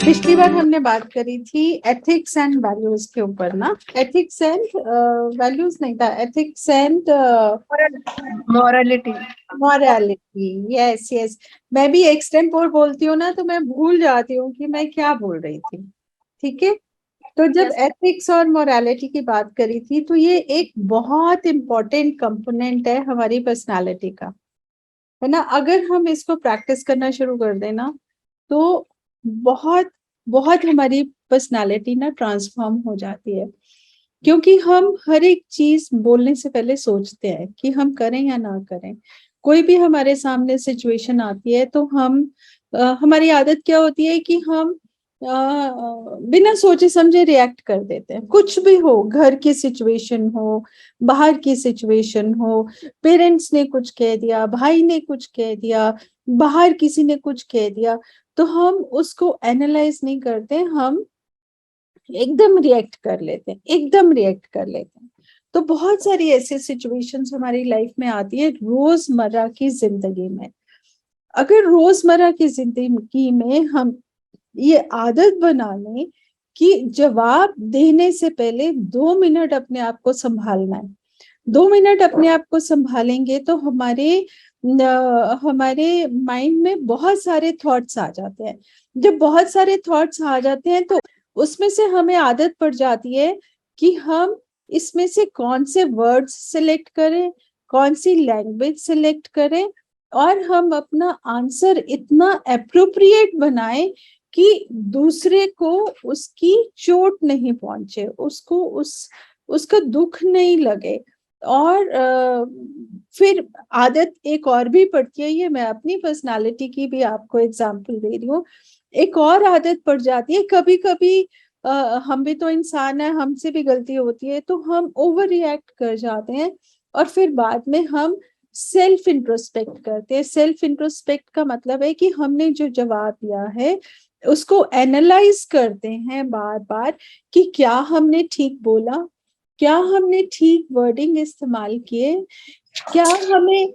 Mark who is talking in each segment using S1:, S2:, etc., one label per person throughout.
S1: पिछली बार हमने बात करी थी एथिक्स एंड वैल्यूज के ऊपर ना। एथिक्स एंड वैल्यूज नहीं था, ethics and
S2: morality.
S1: Morality. Yes yes. मैं भी एक्सटेम्पोर बोलती हूँ ना तो मैं भूल जाती हूँ कि मैं क्या बोल रही थी। ठीक है, तो जब
S2: Yes.
S1: एथिक्स और मोरालिटी की बात करी थी तो ये एक बहुत इम्पोर्टेंट कंपोनेंट है हमारी पर्सनालिटी का, है ना। अगर हम इसको प्रैक्टिस करना शुरू कर देना तो बहुत बहुत हमारी पर्सनालिटी ना ट्रांसफॉर्म हो जाती है। क्योंकि हम हर एक चीज बोलने से पहले सोचते हैं कि हम करें या ना करें। कोई भी हमारे सामने सिचुएशन आती है तो हमारी आदत क्या होती है कि हम बिना सोचे समझे रिएक्ट कर देते हैं। कुछ भी हो, घर की सिचुएशन हो, बाहर की सिचुएशन हो, पेरेंट्स ने कुछ कह दिया, भाई ने कुछ कह दिया, बाहर किसी ने कुछ कह दिया, तो हम उसको एनालाइज नहीं करते, हम एकदम रिएक्ट कर लेते हैं, एकदम रिएक्ट कर लेते हैं। तो बहुत सारी ऐसी सिचुएशंस हमारी लाइफ में आती है रोजमर्रा की जिंदगी में। अगर रोजमर्रा की जिंदगी में हम ये आदत बना लें कि जवाब देने से पहले 2 मिनट अपने आप को संभालना है, 2 मिनट अपने आप को संभालेंगे तो हमारे माइंड में बहुत सारे थॉट्स आ जाते हैं। जब बहुत सारे थॉट्स आ जाते हैं तो उसमें से हमें आदत पड़ जाती है कि हम इसमें से कौन से वर्ड्स सिलेक्ट करें, कौन सी लैंग्वेज सिलेक्ट करें, और हम अपना आंसर इतना अप्रोप्रिएट बनाएं कि दूसरे को उसकी चोट नहीं पहुंचे, उसको उसका दुख नहीं लगे। और फिर आदत एक और भी पड़ती है, ये मैं अपनी पर्सनालिटी की भी आपको एग्जांपल दे रही हूँ। एक और आदत पड़ जाती है, कभी कभी हम भी तो इंसान है, हमसे भी गलती होती है तो हम ओवर रिएक्ट कर जाते हैं और फिर बाद में हम सेल्फ इंट्रोस्पेक्ट करते हैं। सेल्फ इंट्रोस्पेक्ट का मतलब है कि हमने जो जवाब दिया है उसको एनालाइज करते हैं बार बार कि क्या हमने ठीक बोला, क्या हमने ठीक वर्डिंग इस्तेमाल किए, क्या हमें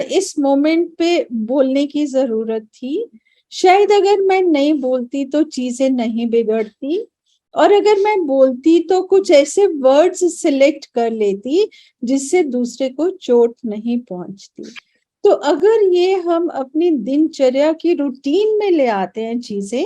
S1: इस मोमेंट पे बोलने की जरूरत थी। शायद अगर मैं नहीं बोलती तो चीजें नहीं बिगड़ती, और अगर मैं बोलती तो कुछ ऐसे वर्ड्स सिलेक्ट कर लेती जिससे दूसरे को चोट नहीं पहुंचती। तो अगर ये हम अपनी दिनचर्या की रूटीन में ले आते हैं चीजें,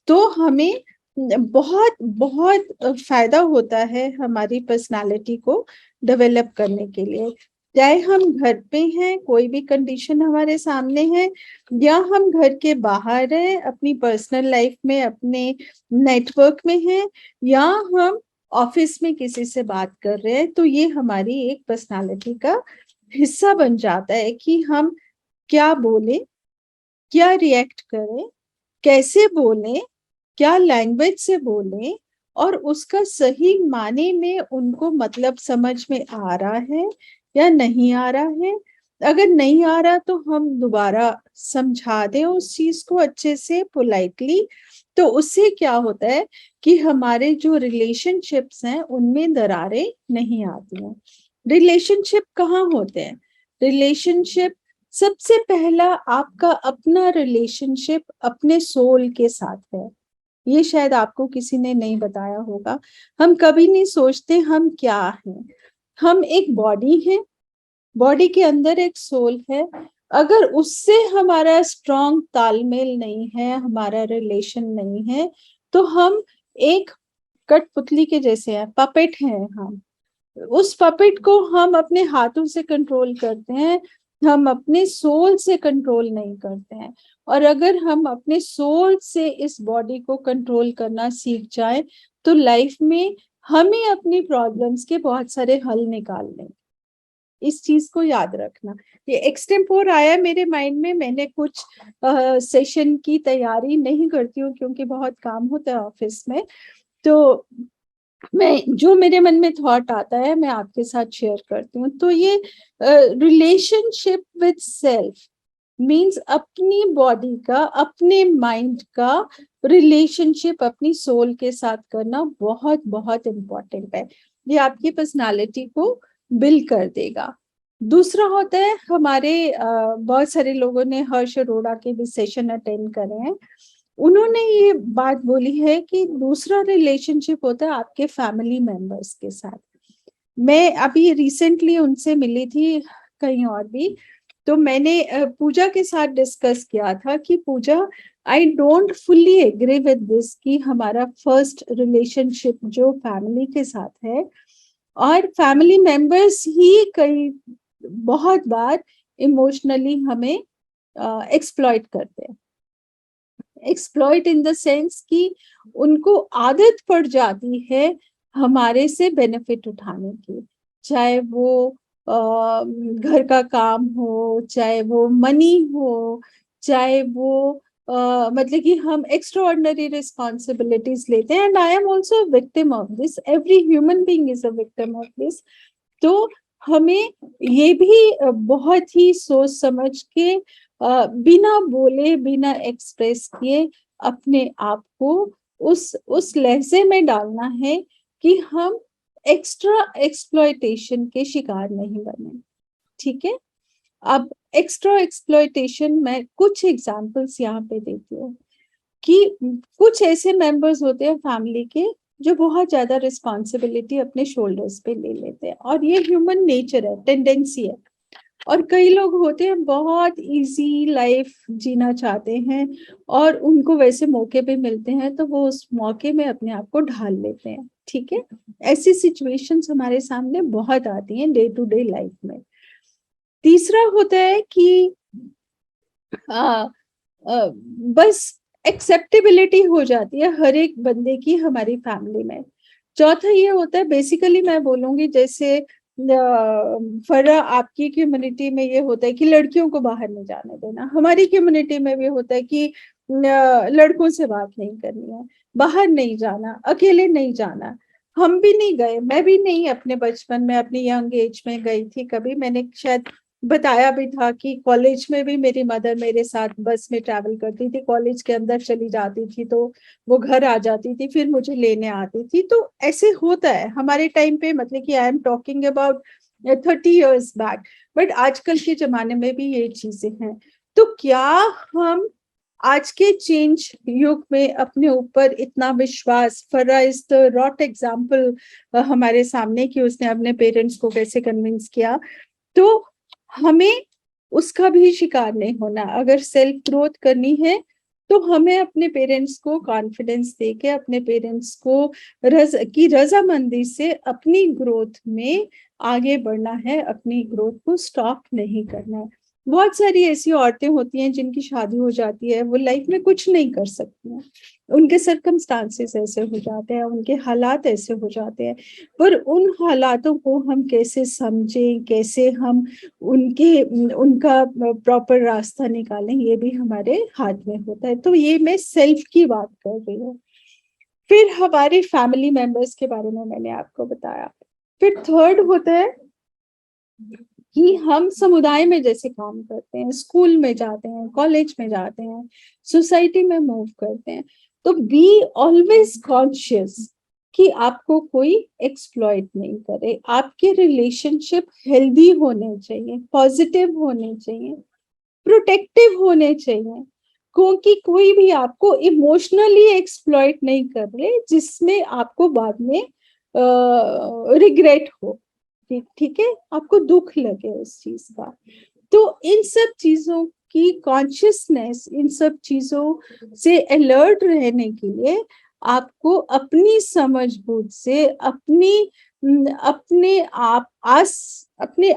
S1: तो हमें बहुत बहुत फायदा होता है हमारी पर्सनालिटी को डेवलप करने के लिए। चाहे हम घर पे हैं, कोई भी कंडीशन हमारे सामने है, या हम घर के बाहर हैं अपनी पर्सनल लाइफ में, अपने नेटवर्क में हैं, या हम ऑफिस में किसी से बात कर रहे हैं, तो ये हमारी एक पर्सनालिटी का हिस्सा बन जाता है कि हम क्या बोले, क्या रिएक्ट करें, कैसे बोलें, क्या लैंग्वेज से बोलें, और उसका सही माने में उनको मतलब समझ में आ रहा है या नहीं आ रहा है। अगर नहीं आ रहा तो हम दोबारा समझा दें उस चीज को अच्छे से, पोलाइटली। तो उससे क्या होता है कि हमारे जो रिलेशनशिप्स हैं उनमें दरारें नहीं आती हैं। रिलेशनशिप कहाँ होते हैं? रिलेशनशिप सबसे पहला आपका अपना रिलेशनशिप अपने सोल के साथ है। ये शायद आपको किसी ने नहीं बताया होगा। हम कभी नहीं सोचते हम क्या हैं। हम एक बॉडी है, बॉडी के अंदर एक सोल है। अगर उससे हमारा स्ट्रॉन्ग तालमेल नहीं है, हमारा रिलेशन नहीं है, तो हम एक कठपुतली के जैसे हैं, पपेट हैं हम। उस पपेट को हम अपने हाथों से कंट्रोल करते हैं, हम अपने सोल से कंट्रोल नहीं करते हैं। और अगर हम अपने सोल से इस बॉडी को कंट्रोल करना सीख जाए तो लाइफ में हमें अपनी प्रॉब्लम्स के बहुत सारे हल निकालने। इस चीज को याद रखना। ये एक्सटेम्पोर आया मेरे माइंड में, मैंने कुछ सेशन की तैयारी नहीं करती हूँ क्योंकि बहुत काम होता है ऑफिस में। तो मैं जो मेरे मन में थॉट आता है मैं आपके साथ शेयर करती हूँ। तो ये रिलेशनशिप विद सेल्फ मींस अपनी बॉडी का, अपने माइंड का रिलेशनशिप अपनी सोल के साथ करना बहुत बहुत इम्पोर्टेंट है। ये आपकी पर्सनालिटी को बिल्ड कर देगा। दूसरा होता है हमारे बहुत सारे लोगों ने हर्ष अरोड़ा के भी सेशन अटेंड करे हैं। उन्होंने ये बात बोली है कि दूसरा रिलेशनशिप होता है आपके फैमिली मेंबर्स के साथ। मैं अभी रिसेंटली उनसे मिली थी कहीं और भी, तो मैंने पूजा के साथ डिस्कस किया था कि Pooja, I don't fully agree with this कि हमारा फर्स्ट रिलेशनशिप जो फैमिली के साथ है, और फैमिली मेंबर्स ही कई बहुत बार इमोशनली हमें एक्सप्लॉइट करते हैं। एक्सप्लॉइट इन द सेंस कि उनको आदत पड़ जाती है हमारे से बेनिफिट उठाने की, चाहे वो घर का काम हो, चाहे वो मनी हो, चाहे वो मतलब कि हम एक्स्ट्रा ऑर्डिनरी रिस्पॉन्सिबिलिटीज लेते हैं, and I am also victim of this, every human being is a victim of this. तो हमें ये भी बहुत ही सोच समझ के बिना बोले, बिना एक्सप्रेस किए अपने आप को उस लहजे में डालना है कि हम एक्स्ट्रा एक्सप्लॉयटेशन के शिकार नहीं बने। ठीक है, अब एक्स्ट्रा एक्सप्लॉयटेशन में कुछ एग्जांपल्स यहाँ पे देती हूँ कि कुछ ऐसे मेंबर्स होते हैं फैमिली के जो बहुत ज्यादा रिस्पॉन्सिबिलिटी अपने शोल्डर्स पे ले लेते हैं, और ये ह्यूमन नेचर है, टेंडेंसी है। और कई लोग होते हैं बहुत इजी लाइफ जीना चाहते हैं, और उनको वैसे मौके पे मिलते हैं तो वो उस मौके में अपने आप को ढाल लेते हैं। ठीक है, ऐसी सिचुएशंस हमारे सामने बहुत आती हैं डे टू डे लाइफ में। तीसरा होता है कि आ, बस एक्सेप्टेबिलिटी हो जाती है हर एक बंदे की हमारी फैमिली में। चौथा ये होता है, बेसिकली मैं बोलूंगी जैसे फरा आपकी कम्युनिटी में ये होता है कि लड़कियों को बाहर नहीं जाने देना, हमारी कम्युनिटी में भी होता है कि लड़कों से बात नहीं करनी है, बाहर नहीं जाना, अकेले नहीं जाना। हम भी नहीं गए, मैं भी नहीं अपने बचपन में, अपनी यंग एज में गई थी कभी। मैंने शायद बताया भी था कि कॉलेज में भी मेरी मदर मेरे साथ बस में ट्रैवल करती थी, कॉलेज के अंदर चली जाती थी तो वो घर आ जाती थी, फिर मुझे लेने आती थी। तो ऐसे होता है हमारे टाइम पे, मतलब कि I am talking about 30 years back, but आजकल के जमाने में भी ये चीजें हैं। तो क्या हम आज के चेंज युग में अपने ऊपर इतना विश्वास, फरा इज द रॉट एग्जाम्पल हमारे सामने कि उसने अपने पेरेंट्स को कैसे कन्विंस किया, तो हमें उसका भी शिकार नहीं होना। अगर सेल्फ ग्रोथ करनी है तो हमें अपने पेरेंट्स को कॉन्फिडेंस देके, अपने पेरेंट्स को रजामंदी से अपनी ग्रोथ में आगे बढ़ना है, अपनी ग्रोथ को स्टॉप नहीं करना है। बहुत सारी ऐसी औरतें होती हैं जिनकी शादी हो जाती है, वो लाइफ में कुछ नहीं कर सकती हैं, उनके सर्कमस्टांसेस ऐसे हो जाते हैं, उनके हालात ऐसे हो जाते हैं। पर उन हालातों को हम कैसे समझें, कैसे हम उनका प्रॉपर रास्ता निकालें, ये भी हमारे हाथ में होता है। तो ये मैं सेल्फ की बात कर रही हूँ। फिर हमारे फैमिली मेंबर्स के बारे में मैंने आपको बताया। फिर थर्ड होता है कि हम समुदाय में जैसे काम करते हैं, स्कूल में जाते हैं, कॉलेज में जाते हैं, सोसाइटी में मूव करते हैं, तो बी ऑलवेज कॉन्शियस कि आपको कोई एक्सप्लॉइट नहीं करे। आपके रिलेशनशिप हेल्दी होने चाहिए, पॉजिटिव होने चाहिए, प्रोटेक्टिव होने चाहिए, क्योंकि कोई भी आपको इमोशनली एक्सप्लॉइट नहीं कर रहे जिसमें आपको बाद में रिग्रेट हो। ठीक है, आपको दुख लगे उस चीज का। तो इन सब चीजों की कॉन्शियसनेस, इन सब चीजों से अलर्ट रहने के लिए आपको अपनी समझबूझ से अपने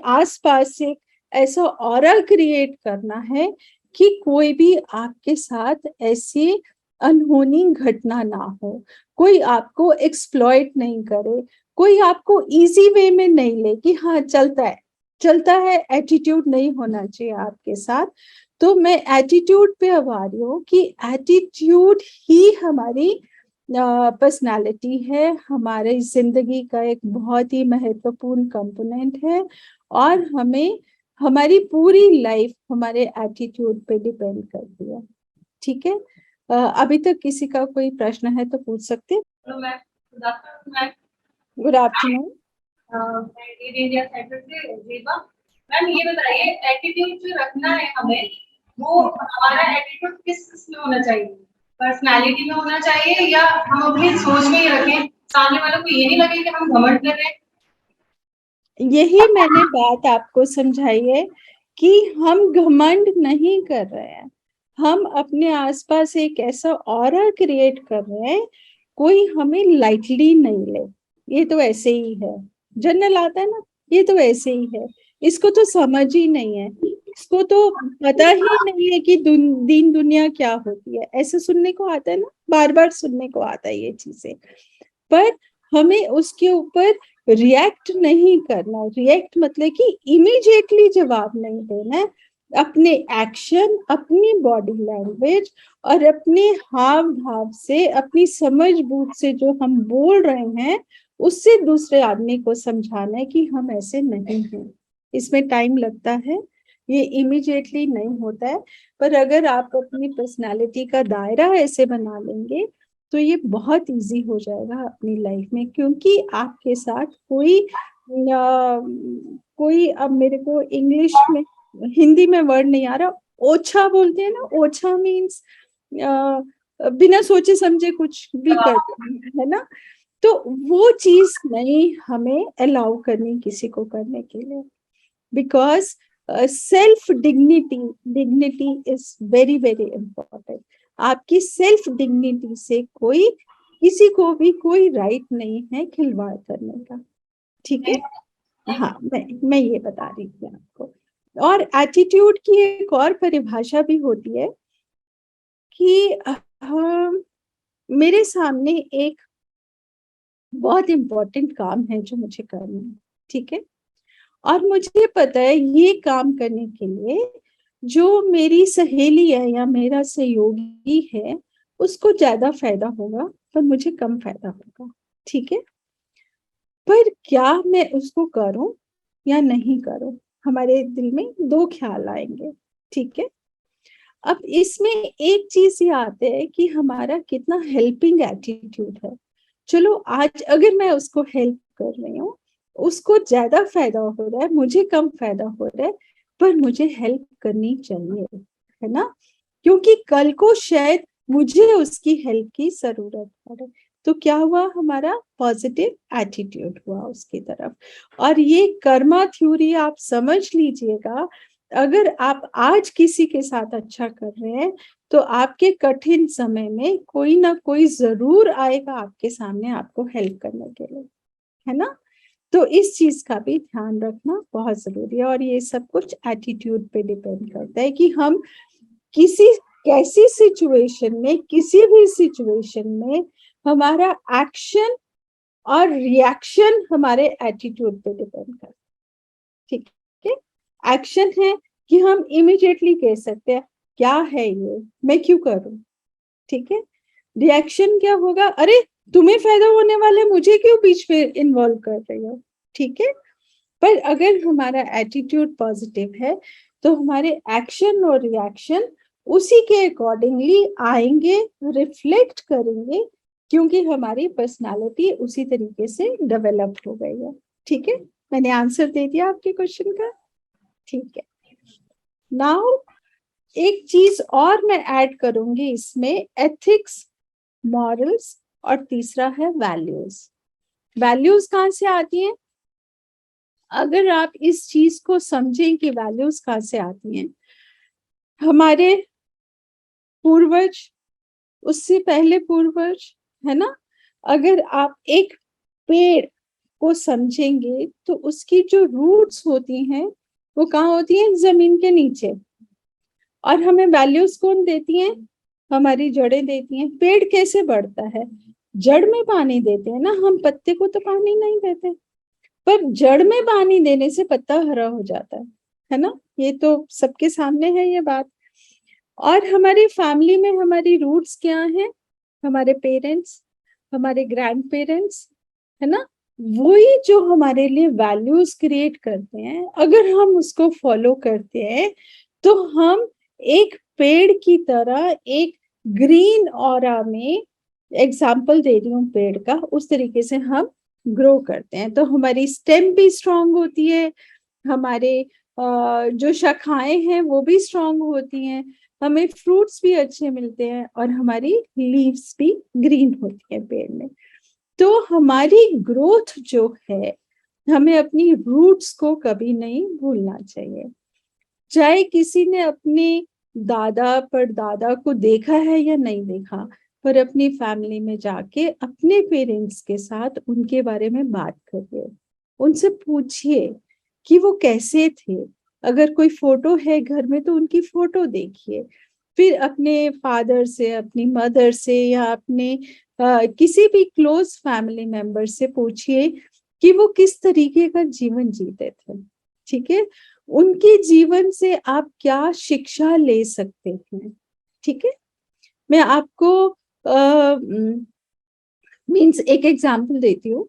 S1: आसपास एक ऐसा ऑरा क्रिएट करना है कि कोई भी आपके साथ ऐसी अनहोनी घटना ना हो, कोई आपको एक्सप्लॉइट नहीं करे, कोई आपको इजी वे में नहीं ले कि हाँ चलता है, एटीट्यूड नहीं होना चाहिए आपके साथ। तो मैं एटीट्यूड पे अब आ रही हूँ कि एटीट्यूड ही हमारी पर्सनालिटी है, हमारे जिंदगी का एक बहुत ही महत्वपूर्ण कंपोनेंट है, और हमें हमारी पूरी लाइफ हमारे एटीट्यूड पे डिपेंड करती है। ठीक है, अभी तक किसी का कोई प्रश्न है तो पूछ सकते हैं। Good afternoon.
S2: मैम ये बताइए, एटीट्यूड जो रखना है हमें, वो हमारा एटीट्यूड किस किस में होना चाहिए? पर्सनालिटी में होना चाहिए या हम अपनी सोच में ही रखें, सामने वालों को ये नहीं लगे कि हम घमंड कर रहे हैं?
S1: यही मैंने बात आपको समझाई है कि हम घमंड नहीं कर रहे हैं, हम अपने आसपास एक ऐसा ऑरा क्रिएट कर रहे हैं, कोई हमें लाइटली नहीं ले, ये तो ऐसे ही है, जनरल आता है ना, ये तो ऐसे ही है, इसको तो समझ ही नहीं है, इसको तो पता ही नहीं है कि दीन दुनिया क्या होती है, ऐसे सुनने को आता है ना, बार बार सुनने को आता है ये चीजें। पर हमें उसके ऊपर रिएक्ट नहीं करना, रिएक्ट मतलब कि इमीडिएटली जवाब नहीं देना है, अपने एक्शन, अपनी बॉडी लैंग्वेज और अपने हाव भाव से, अपनी समझ बूझ से जो हम बोल रहे हैं उससे दूसरे आदमी को समझाना है कि हम ऐसे नहीं हैं। इसमें टाइम लगता है, ये इमीडिएटली नहीं होता है, पर अगर आप अपनी पर्सनालिटी का दायरा ऐसे बना लेंगे तो ये बहुत इजी हो जाएगा अपनी लाइफ में, क्योंकि आपके साथ कोई अब मेरे को इंग्लिश में, हिंदी में वर्ड नहीं आ रहा, ओछा बोलते हैं ना, ओछा मीन्स बिना सोचे समझे कुछ भी करते हैं, है ना, तो वो चीज नहीं हमें अलाउ करनी किसी को करने के लिए, because self dignity is very very important. आपकी सेल्फ डिग्निटी से कोई किसी को भी कोई राइट नहीं है खिलवाड़ करने का, ठीक है। हाँ, मैं ये बता रही थी आपको। और एटीट्यूड की एक और परिभाषा भी होती है कि मेरे सामने एक बहुत इंपॉर्टेंट काम है जो मुझे करना है, ठीक है, और मुझे पता है ये काम करने के लिए जो मेरी सहेली है या मेरा सहयोगी है उसको ज्यादा फायदा होगा पर मुझे कम फायदा होगा, ठीक है, पर क्या मैं उसको करूं या नहीं करूं, हमारे दिल में दो ख्याल आएंगे, ठीक है। अब इसमें एक चीज ये आते है कि हमारा कितना हेल्पिंग एटीट्यूड है। चलो आज अगर मैं उसको हेल्प कर रही हूँ, उसको ज्यादा फायदा हो रहा है, मुझे कम फायदा हो रहा है, पर मुझे हेल्प करनी चाहिए, है ना, क्योंकि कल को शायद मुझे उसकी हेल्प की जरूरत पड़े। तो क्या हुआ, हमारा पॉजिटिव एटीट्यूड हुआ उसकी तरफ। और ये कर्मा थ्योरी आप समझ लीजिएगा, अगर आप आज किसी के साथ अच्छा कर रहे हैं तो आपके कठिन समय में कोई ना कोई जरूर आएगा आपके सामने आपको हेल्प करने के लिए, है ना। तो इस चीज का भी ध्यान रखना बहुत जरूरी है, और ये सब कुछ एटीट्यूड पे डिपेंड करता है कि हम किसी कैसी सिचुएशन में, किसी भी सिचुएशन में हमारा एक्शन और रिएक्शन हमारे एटीट्यूड पे डिपेंड करता है, ठीक है। एक्शन है कि हम इमीडिएटली कह सकते हैं क्या है ये, मैं क्यों करूं, ठीक है। रिएक्शन क्या होगा, अरे तुम्हें फायदा होने वाला है, मुझे क्यों बीच में इन्वॉल्व कर रही हो, ठीक है। पर अगर हमारा एटीट्यूड पॉजिटिव है तो हमारे एक्शन और रिएक्शन उसी के अकॉर्डिंगली आएंगे, रिफ्लेक्ट करेंगे, क्योंकि हमारी पर्सनालिटी उसी तरीके से डेवलप हो गई है, ठीक है। मैंने आंसर दे दिया आपके क्वेश्चन का, ठीक है। नाउ एक चीज और मैं ऐड करूंगी इसमें, एथिक्स, मॉरल्स, और तीसरा है वैल्यूज। वैल्यूज कहाँ से आती है, अगर आप इस चीज को समझें कि वैल्यूज कहाँ से आती हैं, हमारे पूर्वज, उससे पहले पूर्वज, है ना, अगर आप एक पेड़ को समझेंगे तो उसकी जो रूट्स होती हैं वो कहाँ होती हैं, जमीन के नीचे, और हमें वैल्यूज कौन देती हैं, हमारी जड़ें देती हैं। पेड़ कैसे बढ़ता है, जड़ में पानी देते हैं ना हम, पत्ते को तो पानी नहीं देते, पर जड़ में पानी देने से पत्ता हरा हो जाता है ना, ये तो सबके सामने है ये बात। और हमारी फैमिली में हमारी रूट्स क्या हैं, हमारे पेरेंट्स, हमारे ग्रैंड पेरेंट्स, है ना, वही जो हमारे लिए वैल्यूज क्रिएट करते हैं, अगर हम उसको फॉलो करते हैं तो हम एक पेड़ की तरह एक ग्रीन ऑरा में, एग्जाम्पल दे रही हूँ पेड़ का, उस तरीके से हम ग्रो करते हैं। तो हमारी स्टेम भी स्ट्रांग होती है, हमारे जो शाखाएं हैं वो भी स्ट्रांग होती हैं, हमें फ्रूट्स भी अच्छे मिलते हैं और हमारी लीव्स भी ग्रीन होती हैं पेड़ में। तो हमारी ग्रोथ जो है, हमें अपनी रूट्स को कभी नहीं भूलना चाहिए। चाहे किसी ने अपने दादा परदादा को देखा है या नहीं देखा, पर अपनी फैमिली में जाके अपने पेरेंट्स के साथ उनके बारे में बात करिए, उनसे पूछिए कि वो कैसे थे। अगर कोई फोटो है घर में तो उनकी फोटो देखिए, फिर अपने फादर से, अपनी मदर से या अपने किसी भी क्लोज फैमिली मेंबर से पूछिए कि वो किस तरीके का जीवन जीते थे। ठीक है, उनके जीवन से आप क्या शिक्षा ले सकते हैं। ठीक है, मैं आपको मीन्स एक एग्जांपल देती हूँ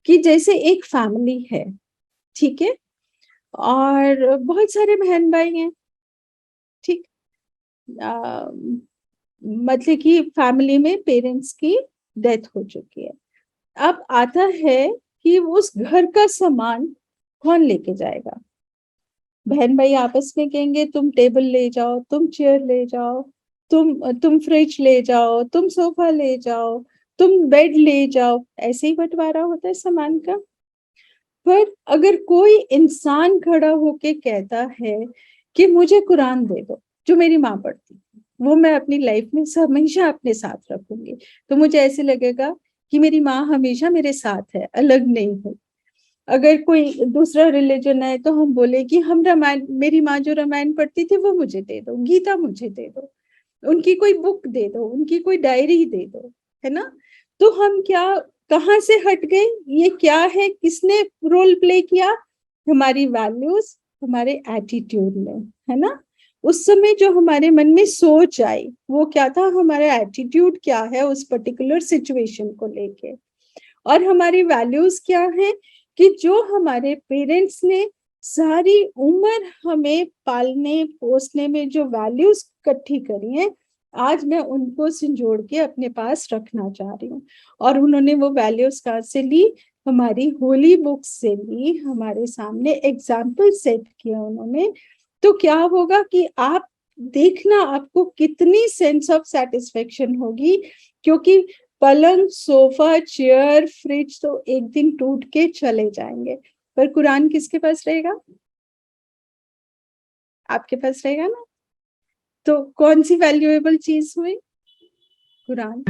S1: कि जैसे एक फैमिली है, ठीक है, और बहुत सारे बहन भाई हैं, ठीक, मतलब कि फैमिली में पेरेंट्स की डेथ हो चुकी है। अब आता है कि उस घर का सामान कौन लेके जाएगा। बहन भाई आपस में कहेंगे तुम टेबल ले जाओ, तुम चेयर ले जाओ, तुम फ्रिज ले जाओ, तुम सोफा ले जाओ, तुम बेड ले जाओ, ऐसे ही बंटवारा होता है सामान का। पर अगर कोई इंसान खड़ा होके कहता है कि मुझे कुरान दे दो जो मेरी माँ पढ़ती थी, वो मैं अपनी लाइफ में हमेशा अपने साथ रखूंगी, तो मुझे ऐसे लगेगा कि मेरी माँ हमेशा मेरे साथ है, अलग नहीं हुई। अगर कोई दूसरा रिलीजन है तो हम बोले कि हम रामायण, मेरी माँ जो रामायण पढ़ती थी वो मुझे दे दो, गीता मुझे दे दो, उनकी कोई बुक दे दो, उनकी कोई डायरी दे दो, है ना। तो हम क्या, कहाँ से हट गए, ये क्या है, किसने रोल प्ले किया, हमारी वैल्यूज, हमारे एटीट्यूड में, है ना। उस समय जो हमारे मन में सोच आई वो क्या था, हमारा एटीट्यूड क्या है उस पर्टिकुलर सिचुएशन को लेके, और हमारी वैल्यूज क्या है कि जो हमारे पेरेंट्स ने सारी उम्र हमें पालने पोसने में जो वैल्यूज इकट्ठी करी हैं, आज मैं उनको संजोड़ के अपने पास रखना चाह रही हूँ। और उन्होंने वो वैल्यूज कहाँ से ली, हमारी होली बुक से ली, हमारे सामने एग्जाम्पल सेट किया उन्होंने। तो क्या होगा कि आप देखना आपको कितनी सेंस ऑफ सेटिस्फेक्शन होगी, क्योंकि पलंग, सोफा, चेयर, फ्रिज तो एक दिन टूट के चले जाएंगे, पर कुरान किसके पास रहेगा, आपके पास रहेगा ना। तो कौन सी वैल्यूएबल चीज हुई, कुरान।